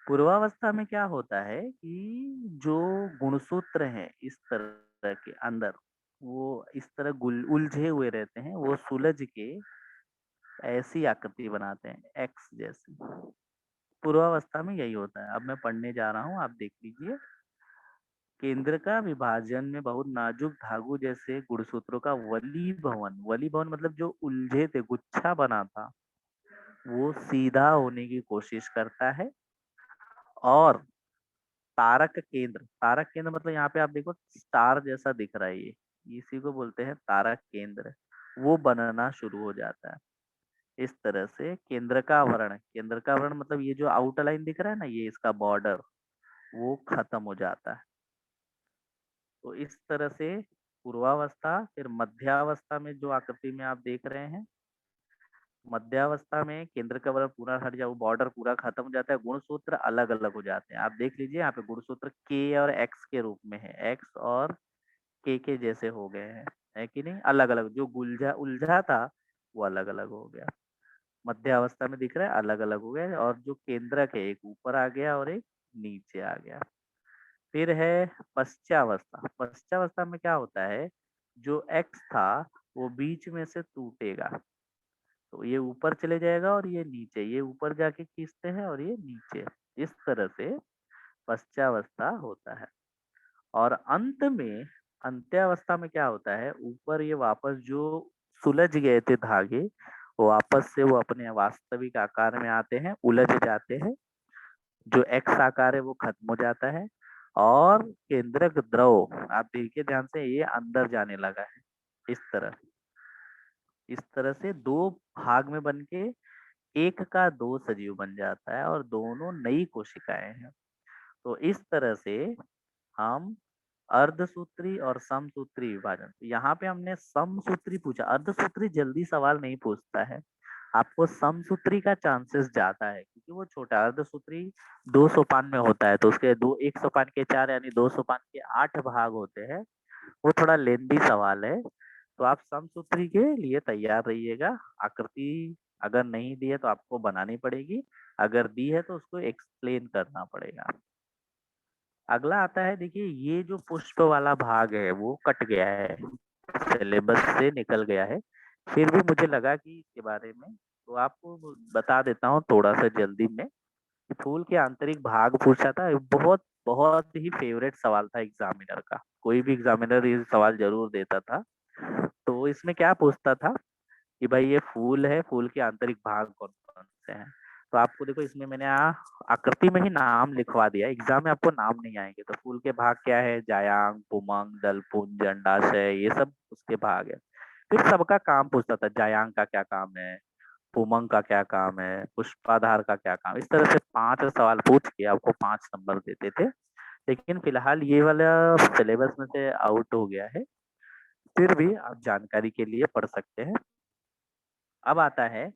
पूर्वावस्था में क्या होता है कि जो गुणसूत्र हैं इस तरह के अंदर, वो इस तरह उलझे हुए रहते हैं, वो सुलझ के ऐसी आकृति बनाते हैं एक्स जैसी। पूर्वावस्था में यही होता है। अब मैं पढ़ने जा रहा हूँ, आप देख लीजिए। केंद्र का विभाजन में बहुत नाजुक धागु जैसे गुणसूत्रों का वलीभवन, वलीभवन मतलब जो उलझे थे, गुच्छा बना था, वो सीधा होने की कोशिश करता है। और तारक केंद्र, तारक केंद्र मतलब यहाँ पे आप देखो स्टार जैसा दिख रहा है, ये इसी को बोलते हैं तारक केंद्र, वो बनना शुरू हो जाता है। इस तरह से केंद्र का आवरण, केंद्र का आवरण मतलब ये जो आउटलाइन दिख रहा है ना, ये इसका बॉर्डर, वो खत्म हो जाता है। तो इस तरह से पूर्वावस्था, फिर मध्यावस्था में जो आकृति में आप देख रहे हैं, मध्यावस्था में केंद्र का आवरण पूरा हट जाए, वो बॉर्डर पूरा खत्म हो जाता है, गुणसूत्र अलग अलग हो जाते हैं। आप देख लीजिए यहाँ पे गुणसूत्र के और एक्स के रूप में है, एक्स और के जैसे हो गए हैं, है कि नहीं? अलग अलग, जो गुलझा उलझा था वो अलग अलग हो गया। मध्यावस्था में दिख रहा है अलग अलग हो गए, और जो केंद्रक है एक ऊपर आ गया और एक नीचे आ गया। फिर है पश्चावस्था। पश्चावस्था में क्या होता है, जो एक्स था वो बीच में से टूटेगा, तो ये ऊपर चले जाएगा और ये नीचे, ये ऊपर जाके खींचते हैं और ये नीचे। इस तरह से पश्चावस्था होता है। और अंत में अंत्यावस्था में क्या होता है, ऊपर ये वापस जो सुलझ गए थे धागे, वो वापस से वो अपने वास्तविक आकार में आते हैं, उलझ जाते हैं। जो एक्स आकार है वो खत्म हो जाता है, और केंद्रक द्रव, आप देखिए ध्यान से, ये अंदर जाने लगा है। इस तरह, इस तरह से 2 भाग में बन के एक का 2 सजीव बन जाता है और दोनों नई कोशिकाएं हैं। तो इस तरह से हम अर्धसूत्री और समसूत्री विभाजन, यहाँ पे हमने समसूत्री पूछा, अर्धसूत्री जल्दी सवाल नहीं पूछता है। आपको समसूत्री का चांसेस ज्यादा है, क्योंकि वो छोटा, अर्धसूत्री 2 सोपान में होता है, तो उसके दो, 1 सोपान के 4 यानी 2 सोपान के 8 भाग होते हैं। वो थोड़ा लेंदी सवाल है। तो आप समसूत्री के लिए तैयार रहिएगा। आकृति अगर नहीं दी है तो आपको बनानी पड़ेगी, अगर दी है तो उसको एक्सप्लेन करना पड़ेगा। अगला आता है, देखिए ये जो पुष्प वाला भाग है वो कट गया है, सिलेबस से निकल गया है। फिर भी मुझे लगा कि इसके बारे में तो आपको बता देता हूँ थोड़ा सा जल्दी में। फूल के आंतरिक भाग पूछा था, बहुत बहुत ही फेवरेट सवाल था एग्जामिनर का, कोई भी एग्जामिनर ये सवाल जरूर देता था। तो इसमें क्या पूछता था कि भाई ये फूल है, फूल के आंतरिक भाग कौन कौन से हैं? तो आपको देखो इसमें मैंने आकृति में ही नाम लिखवा दिया, एग्जाम में आपको नाम नहीं आएंगे। तो फूल के भाग क्या है, जायांग, पुमंग, दलपुंज, अंडाशय, ये सब उसके भाग है। फिर सबका काम पूछता था, जायांग का क्या काम है, पुमंग का क्या काम है, पुष्पाधार का क्या काम। इस तरह से 5 सवाल पूछ के आपको 5 नंबर देते थे। लेकिन फिलहाल ये वाला सिलेबस में से आउट हो गया है, फिर भी आप जानकारी के लिए पढ़ सकते हैं। अब आता है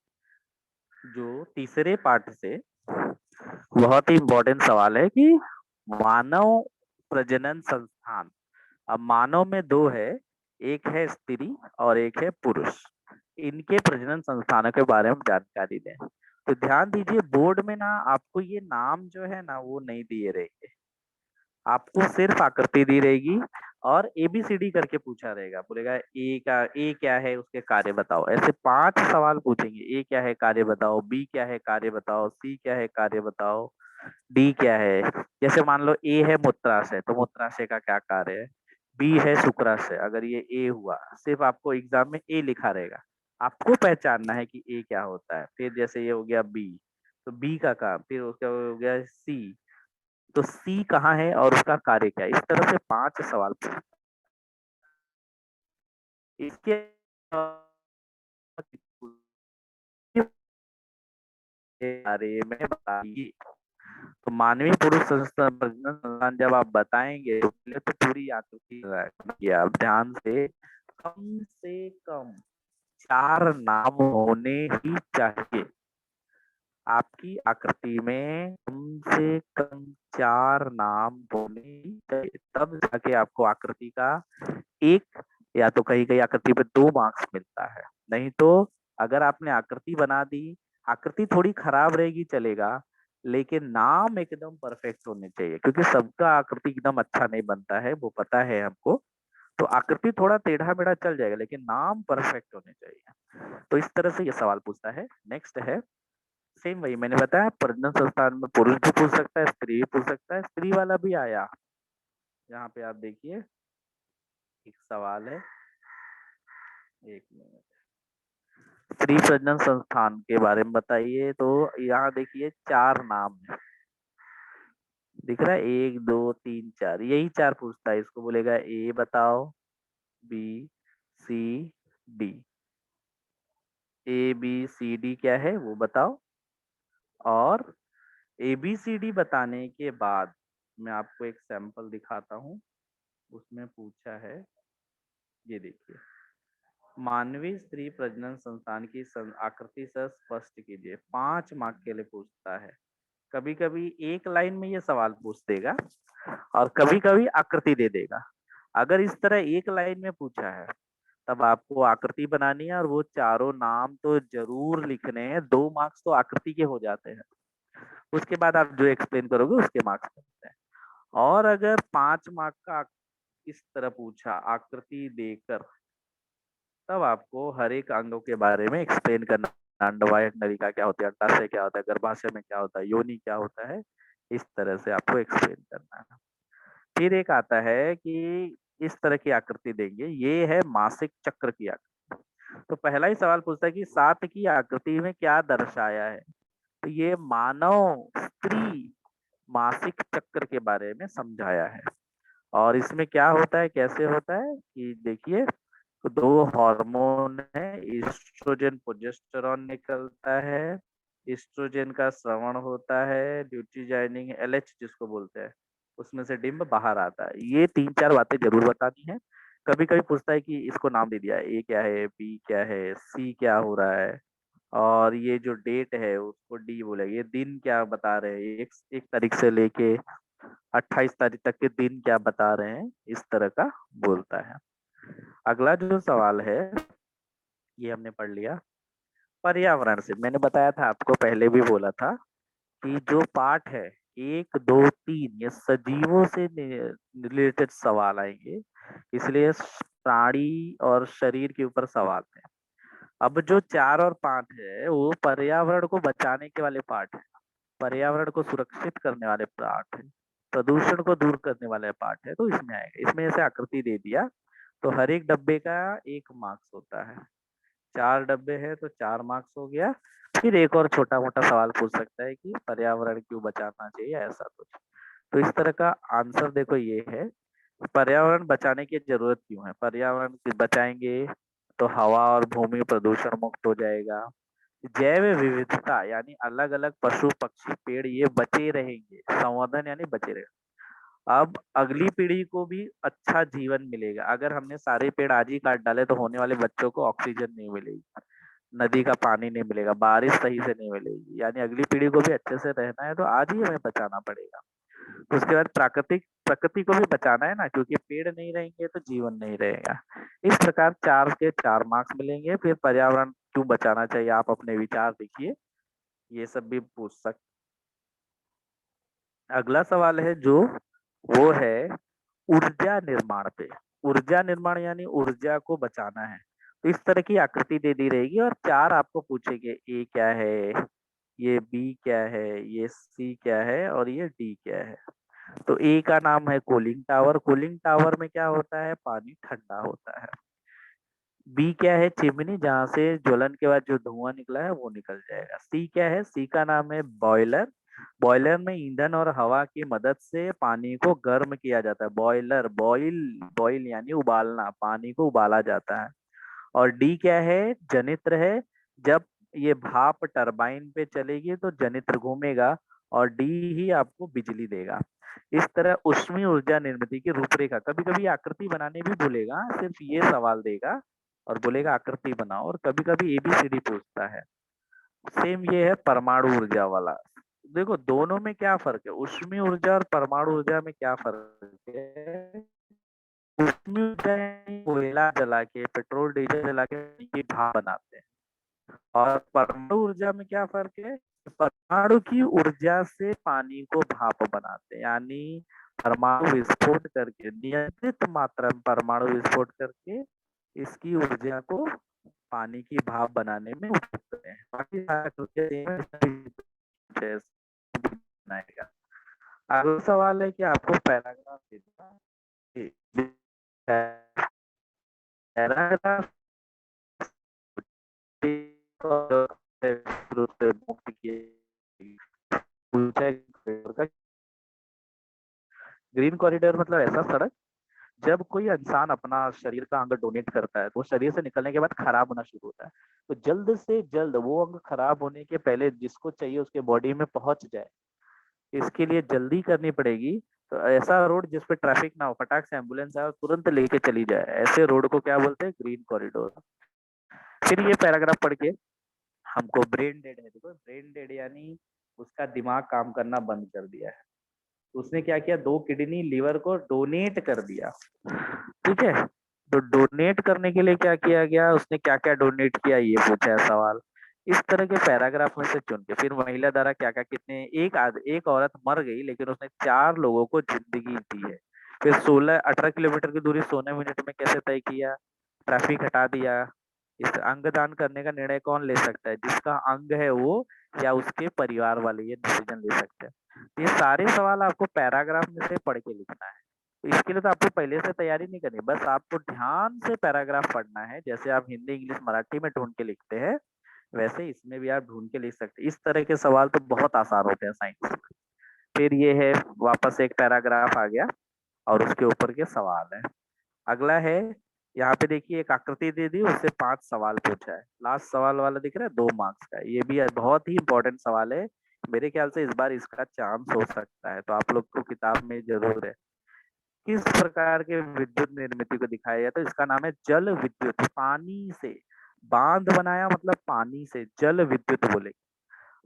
जो तीसरे पार्ट से, बहुत ही इम्पोर्टेंट सवाल है कि मानव प्रजनन संस्थान। अब मानव में 2 है, एक है स्त्री और एक है पुरुष। इनके प्रजनन संस्थानों के बारे में जानकारी दें। तो ध्यान दीजिए, बोर्ड में ना आपको ये नाम जो है ना वो नहीं दिए रहेंगे, आपको सिर्फ आकृति दी रहेगी और ABCD करके पूछा रहेगा। बोलेगा ए क्या है, उसके कार्य बताओ। ऐसे 5 सवाल पूछेंगे, ए क्या है कार्य बताओ, बी क्या है कार्य बताओ, सी क्या है कार्य बताओ, डी क्या है। जैसे मान लो ए है मूत्राशय, तो मूत्राशय का क्या कार्य है। बी है शुक्राशय, अगर ये ए हुआ, सिर्फ आपको एग्जाम में ए लिखा रहेगा, आपको पहचानना है कि ए क्या होता है। फिर जैसे ये हो गया बी, तो बी का काम, फिर उसका हो गया सी, तो सी कहाँ है और उसका कार्य क्या है, इस तरह से 5 सवाल पूछे। इसके बारे में बताइए। तो मानवीय पुरुष प्रजनन संस्थान जब आप बताएंगे तो पहले तो पूरी आकृति रखिए आप ध्यान से कम 4 नाम होने ही चाहिए। आपकी आकृति में कम से कम 4 नाम होने ही चाहिए, तब जाके आपको आकृति का एक या तो कहीं कहीं आकृति पे 2 मार्क्स मिलता है। नहीं तो अगर आपने आकृति बना दी, आकृति थोड़ी खराब रहेगी चलेगा, लेकिन नाम एकदम परफेक्ट होने चाहिए, क्योंकि सबका आकृति एकदम अच्छा नहीं बनता है, वो पता है हमको। तो आकृति थोड़ा टेढ़ा मेढ़ा चल जाएगा, लेकिन नाम परफेक्ट होने चाहिए। तो इस तरह से ये सवाल पूछता है। नेक्स्ट है सेम वही मैंने बताया, प्रजनन संस्थान में पुरुष भी पूछ सकता है, स्त्री भी पूछ सकता है। स्त्री वाला भी आया, यहाँ पे आप देखिए एक सवाल है, एक मिनट। स्त्री प्रजनन संस्थान के बारे में बताइए। तो यहाँ देखिए 4 नाम है, दिख रहा है 1 2 3 4, यही 4 पूछता है। इसको बोलेगा ए बताओ, B C D. A B C D क्या है वो बताओ। और ए बी सी डी बताने के बाद मैं आपको एक सैंपल दिखाता हूँ। उसमें पूछा है, ये देखिए, मानवीय स्त्री प्रजनन संस्थान की आकृति से स्पष्ट कीजिए। 5 मार्क के लिए पूछता है। कभी कभी एक लाइन में ये सवाल पूछ देगा और कभी कभी आकृति दे देगा। अगर इस तरह एक लाइन में पूछा है तब आपको आकृति बनानी है और वो चारों नाम तो जरूर लिखने हैं। 2 मार्क्स तो आकृति के हो जाते हैं, उसके बाद आप जो एक्सप्लेन करोगे उसके मार्क्स मिलते हैं। और अगर 5 मार्क का इस तरह पूछा आकृति देकर, तब आपको हर एक अंगों के बारे में एक्सप्लेन करना। अंडवाय नलिका क्या होती है, अंडाशय क्या होता है, गर्भाशय में क्या होता है, योनि क्या होता है, इस तरह से आपको एक्सप्लेन करना है। फिर एक आता है कि इस तरह की आकृति देंगे, ये है मासिक चक्र की आकृति। तो पहला ही सवाल पूछता है कि 7 की आकृति में क्या दर्शाया है। तो ये मानव स्त्री मासिक चक्र के बारे में समझाया है। और इसमें क्या होता है, कैसे होता है कि देखिए, तो 2 हार्मोन है, ईस्ट्रोजन प्रोजेस्टेरॉन निकलता है। ईस्ट्रोजन का श्रवण होता है, ल्यूटिनाइजिंग एलएच जिसको बोलते हैं, उसमें से डिम्ब बाहर आता है। ये 3-4 बातें जरूर बतानी है। कभी कभी पूछता है कि इसको नाम दे दिया, ए क्या है, बी क्या है, सी क्या हो रहा है, और ये जो डेट है उसको डी बोलेगा। ये दिन क्या बता रहे हैं, एक तारीख से लेके 28 तारीख तक के दिन क्या बता रहे हैं, इस तरह का बोलता है। अगला जो सवाल है ये हमने पढ़ लिया। पर्यावरण से मैंने बताया था, आपको पहले भी बोला था कि जो पाठ है 1 2 3 ये सजीवों से रिलेटेड सवाल आएंगे, इसलिए प्राणी और शरीर के ऊपर सवाल है। अब जो 4 और 5 है वो पर्यावरण को बचाने के वाले पाठ है, पर्यावरण को सुरक्षित करने वाले पाठ है, प्रदूषण को दूर करने वाले पाठ है। तो इसमें आएगा, इसमें जैसे आकृति दे दिया तो हर एक डब्बे का 1 मार्क्स होता है। 4 डब्बे है तो 4 मार्क्स हो गया। फिर एक और छोटा मोटा सवाल पूछ सकता है कि पर्यावरण क्यों बचाना चाहिए, ऐसा कुछ। तो इस तरह का आंसर देखो ये है, पर्यावरण बचाने की जरूरत क्यों है। पर्यावरण बचाएंगे तो हवा और भूमि प्रदूषण मुक्त हो जाएगा। जैव विविधता यानी अलग अलग पशु पक्षी पेड़ ये बचे रहेंगे, संवर्धन यानी बचे रहेंगे। अब अगली पीढ़ी को भी अच्छा जीवन मिलेगा। अगर हमने सारे पेड़ आज ही काट डाले तो होने वाले बच्चों को ऑक्सीजन नहीं मिलेगी, नदी का पानी नहीं मिलेगा, बारिश सही से नहीं मिलेगी। यानी अगली पीढ़ी को भी अच्छे से रहना है तो आज ही हमें बचाना पड़ेगा। तो उसके बाद प्राकृतिक प्रकृति को भी बचाना है ना, क्योंकि पेड़ नहीं रहेंगे तो जीवन नहीं रहेगा। इस प्रकार 4 के 4 मार्क्स मिलेंगे। फिर पर्यावरण क्यों बचाना चाहिए, आप अपने विचार लिखिए, ये सब भी पूछ सकते। अगला सवाल है जो वो है ऊर्जा निर्माण पे। ऊर्जा निर्माण यानी ऊर्जा को बचाना है। तो इस तरह की आकृति दे दी रहेगी और 4 आपको पूछेंगे, ए क्या है, ये बी क्या है, ये सी क्या है और ये डी क्या है। तो ए का नाम है कूलिंग टावर, कूलिंग टावर में क्या होता है, पानी ठंडा होता है। बी क्या है, चिमनी, जहां से ज्वलन के बाद जो धुआं निकला है वो निकल जाएगा। सी क्या है, सी का नाम है बॉयलर, बॉयलर में ईंधन और हवा की मदद से पानी को गर्म किया जाता है। बॉयलर, बॉईल यानी उबालना, पानी को उबाला जाता है। और डी क्या है? जनित्र है। जब ये भाप टरबाइन पे चलेगी तो जनित्र घूमेगा और डी ही आपको बिजली देगा। इस तरह ऊष्मीय ऊर्जा निर्मिति की रूपरेखा, कभी कभी आकृति बनाने भी बोलेगा, सिर्फ ये सवाल देगा और बोलेगा आकृति बनाओ, और कभी कभी एबीसीडी पूछता है। सेम ये है परमाणु ऊर्जा वाला। देखो दोनों में क्या फर्क है, ऊष्मीय ऊर्जा और परमाणु ऊर्जा में क्या फर्क है। ऊष्मीय ऊर्जा यानी कोयला जला के, पेट्रोल डीजल जला के ये भाप बनाते हैं। और परमाणु ऊर्जा में क्या फर्क है, परमाणु की ऊर्जा से पानी को भाप बनाते हैं, यानी परमाणु विस्फोट करके, नियंत्रित मात्रा में परमाणु विस्फोट करके इसकी ऊर्जा को पानी की भाप बनाने में उपयोग करते हैं। बाकी सारा कृत्य same है, इसमें भी बनाएगा। अगला सवाल है कि आपको पैराग्राफ देना है। पैराग्राफ ग्रीन कॉरिडोर मतलब ऐसा सड़क, जब कोई इंसान अपना शरीर का अंग डोनेट करता है तो वो शरीर से निकलने के बाद खराब होना शुरू होता है, तो जल्द से जल्द वो अंग खराब होने के पहले जिसको चाहिए उसके बॉडी में पहुंच जाए, इसके लिए जल्दी करनी पड़ेगी। तो ऐसा रोड जिस पे ट्रैफिक ना हो, फटाक से एम्बुलेंस आए और तुरंत लेके चली जाए, ऐसे रोड को क्या बोलते हैं? Green corridor. फिर ये पैराग्राफ पढ़ के हमको ब्रेन डेड है, देखो ब्रेन डेड यानी उसका दिमाग काम करना बंद कर दिया है। उसने क्या किया, 2 किडनी लीवर को डोनेट कर दिया। ठीक है, तो डोनेट करने के लिए क्या किया गया, उसने क्या क्या डोनेट किया, ये पूछा है सवाल। इस तरह के पैराग्राफ में से चुन के फिर महिला द्वारा क्या क्या, कितने, एक औरत मर गई लेकिन उसने 4 लोगों को जिंदगी दी है। फिर 18 किलोमीटर की दूरी 16 मिनट में कैसे तय किया, ट्रैफिक हटा दिया। इस अंग दान करने का निर्णय कौन ले सकता है, जिसका अंग है वो या उसके परिवार वाले ये डिसीजन ले सकते हैं। ये सारे सवाल आपको पैराग्राफ में से पढ़ के लिखना है। तो इसके लिए तो आपको पहले से तैयारी नहीं करनी, बस आपको ध्यान से पैराग्राफ पढ़ना है। जैसे आप हिंदी इंग्लिश मराठी में ढूंढ के लिखते हैं, वैसे इसमें भी आप ढूंढ के लिख सकते हैं। इस तरह के सवाल तो बहुत आसान होते हैं साइंस में। फिर ये है, वापस एक पैराग्राफ आ गया और उसके ऊपर के सवाल है। अगला है, यहाँ पे देखिए एक आकृति दे दी, उससे 5 सवाल पूछा है। लास्ट सवाल वाला दिख रहा है 2 मार्क्स का, ये भी बहुत ही इंपॉर्टेंट सवाल है। मेरे ख्याल से इस बार इसका चांस हो सकता है, तो आप लोग को किताब में जरूर है। किस प्रकार के विद्युत निर्मिति को दिखाया गया, तो इसका नाम है जल विद्युत। पानी से बांध बनाया, मतलब पानी से जल विद्युत बोले।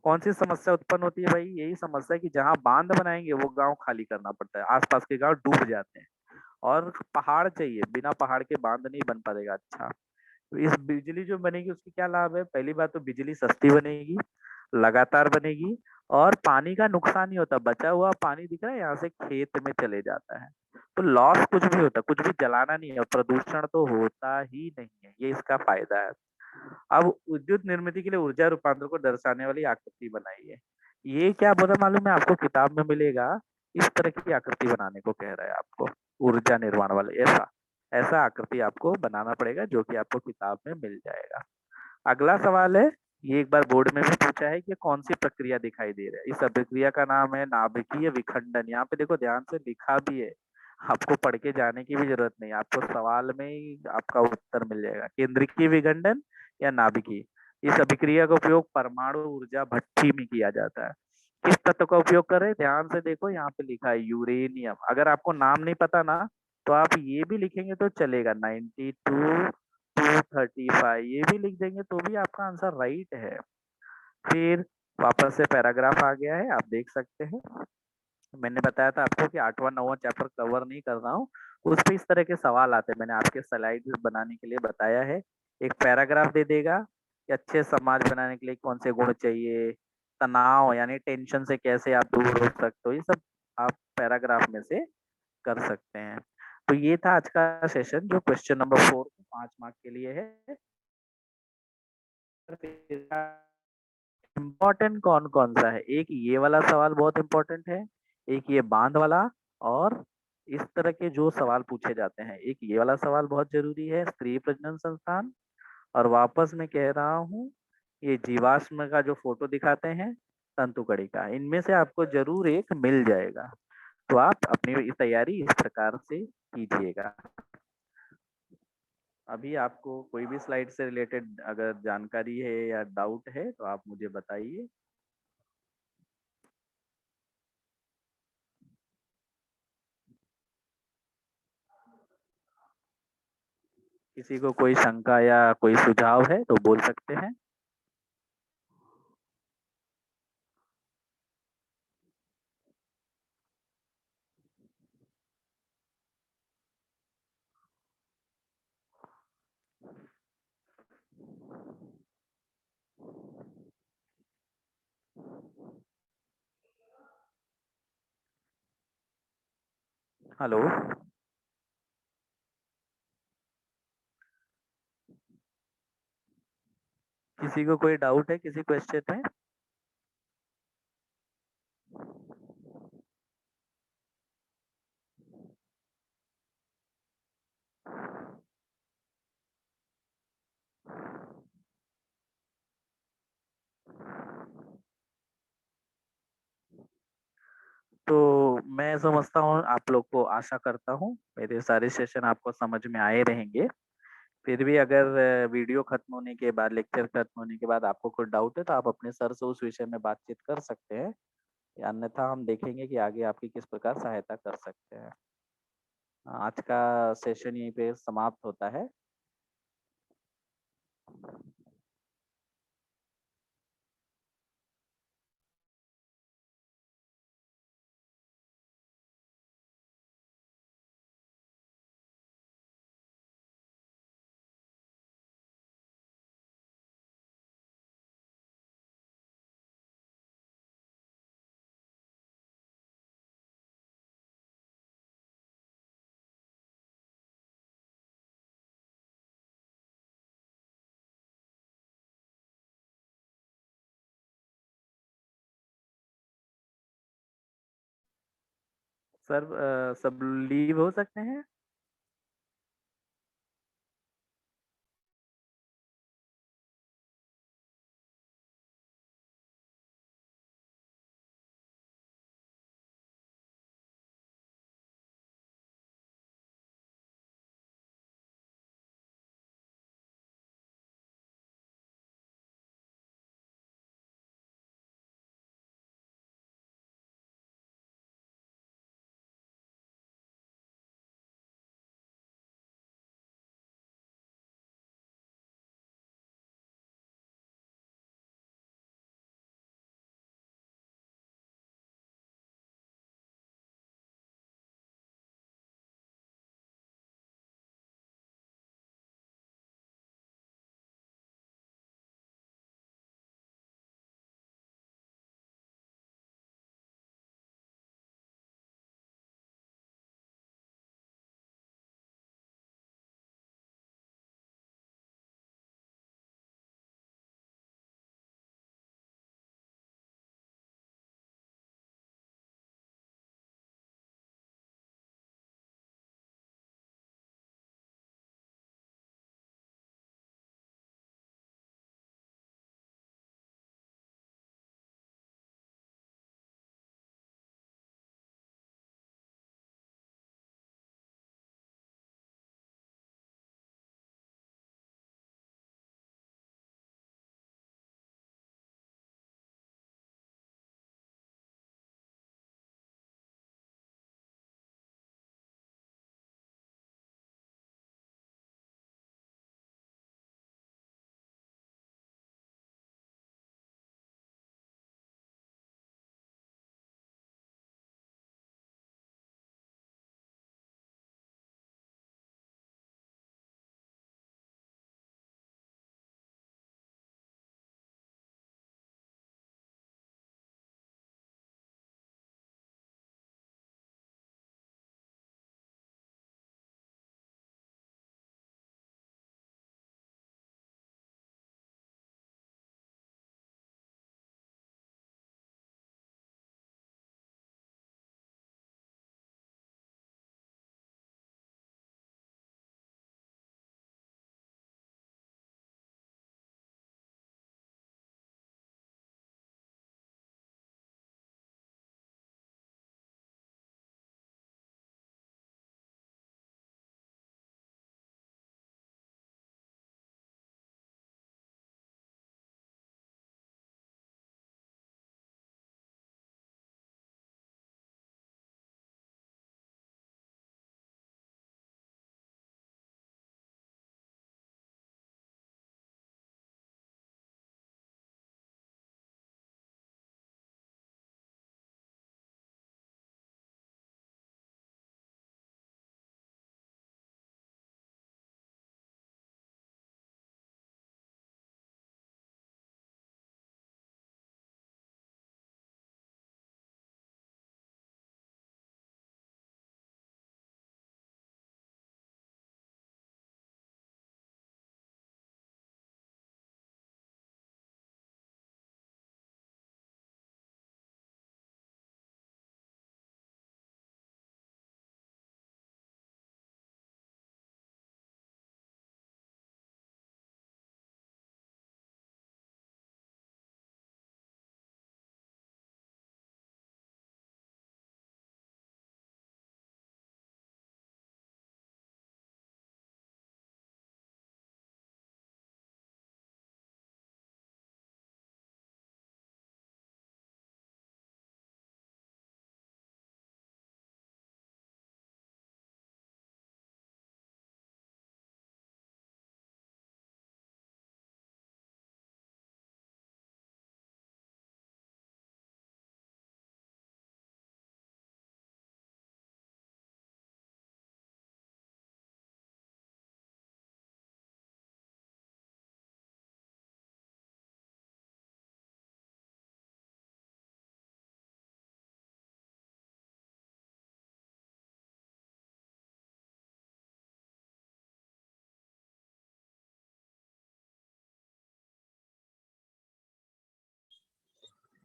कौन सी समस्या उत्पन्न होती है भाई, यही समस्या कि जहाँ बांध बनाएंगे वो गांव खाली करना पड़ता है, आसपास के गांव डूब जाते हैं। और पहाड़ चाहिए, बिना पहाड़ के बांध नहीं बन पाएगा। अच्छा, तो इस बिजली जो बनेगी उसकी क्या लाभ है, पहली बात तो बिजली सस्ती बनेगी, लगातार बनेगी, और पानी का नुकसान नहीं होता। बचा हुआ पानी दिख रहा है यहाँ से खेत में चले जाता है, तो लॉस कुछ भी होता, कुछ भी जलाना नहीं है, और प्रदूषण तो होता ही नहीं है, ये इसका फायदा है। अब विद्युत निर्मिति के लिए ऊर्जा रूपांतरण को दर्शाने वाली आकृति बनाई है। ये क्या बोला मालूम है आपको, किताब में मिलेगा, इस तरह की आकृति बनाने को कह रहा है आपको, ऊर्जा निर्माण वाले। ऐसा ऐसा आकृति आपको बनाना पड़ेगा, जो कि आपको किताब में मिल जाएगा। अगला सवाल है, ये एक बार बोर्ड में भी पूछा है कि कौन सी प्रक्रिया दिखाई दे रहा है। इस प्रक्रिया का नाम है नाभिकीय विखंडन। यहाँ पे देखो ध्यान से लिखा भी है, आपको पढ़ के जाने की भी जरूरत नहीं, आपको सवाल में ही आपका उत्तर मिल जाएगा। केंद्रीय विखंडन या नाभिकीय, इस अभिक्रिया का उपयोग परमाणु ऊर्जा भट्ठी में किया जाता है। किस तत्व का उपयोग कर रहे हैं, ध्यान से देखो, यहाँ पे लिखा है यूरेनियम। अगर आपको नाम नहीं पता ना, तो आप ये भी लिखेंगे तो चलेगा, 92 235 ये भी लिख देंगे तो भी आपका आंसर राइट है। फिर वापस से पैराग्राफ आ गया है, आप देख सकते हैं। मैंने बताया था आपको कि 8वां 9वां चैप्टर कवर नहीं कर रहा हूँ, उस पे इस तरह के सवाल आते हैं। मैंने आपके स्लाइड बनाने के लिए बताया है। एक पैराग्राफ दे देगा कि अच्छे समाज बनाने के लिए कौन से गुण चाहिए, तनाव यानी टेंशन से कैसे आप दूर हो सकते हो, ये सब आप पैराग्राफ में से कर सकते हैं। तो ये था आज का सेशन, जो क्वेश्चन नंबर 4 5 मार्क के लिए है। इम्पोर्टेंट कौन कौन सा है, एक ये वाला सवाल बहुत इंपॉर्टेंट है, एक ये बांध वाला, और इस तरह के जो सवाल पूछे जाते हैं, एक ये वाला सवाल बहुत जरूरी है, स्त्री प्रजनन संस्थान। और वापस मैं कह रहा हूँ, ये जीवाश्म का जो फोटो दिखाते हैं, तंतु कड़ी का, इनमें से आपको जरूर एक मिल जाएगा। तो आप अपनी तैयारी इस प्रकार से कीजिएगा। अभी आपको कोई भी स्लाइड से रिलेटेड अगर जानकारी है या डाउट है तो आप मुझे बताइए। किसी को कोई शंका या कोई सुझाव है तो बोल सकते हैं। हेलो। किसी को कोई डाउट है, किसी क्वेश्चन है? तो मैं समझता हूँ आप लोग को, आशा करता हूँ मेरे सारे सेशन आपको समझ में आए रहेंगे। फिर भी अगर वीडियो खत्म होने के बाद, लेक्चर खत्म होने के बाद आपको कोई डाउट है तो आप अपने सर से उस विषय में बातचीत कर सकते हैं, या अन्यथा हम देखेंगे कि आगे आपकी किस प्रकार सहायता कर सकते हैं। आज का सेशन यहीं पे समाप्त होता है। सर सब लीव हो सकते हैं।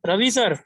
रवि सर।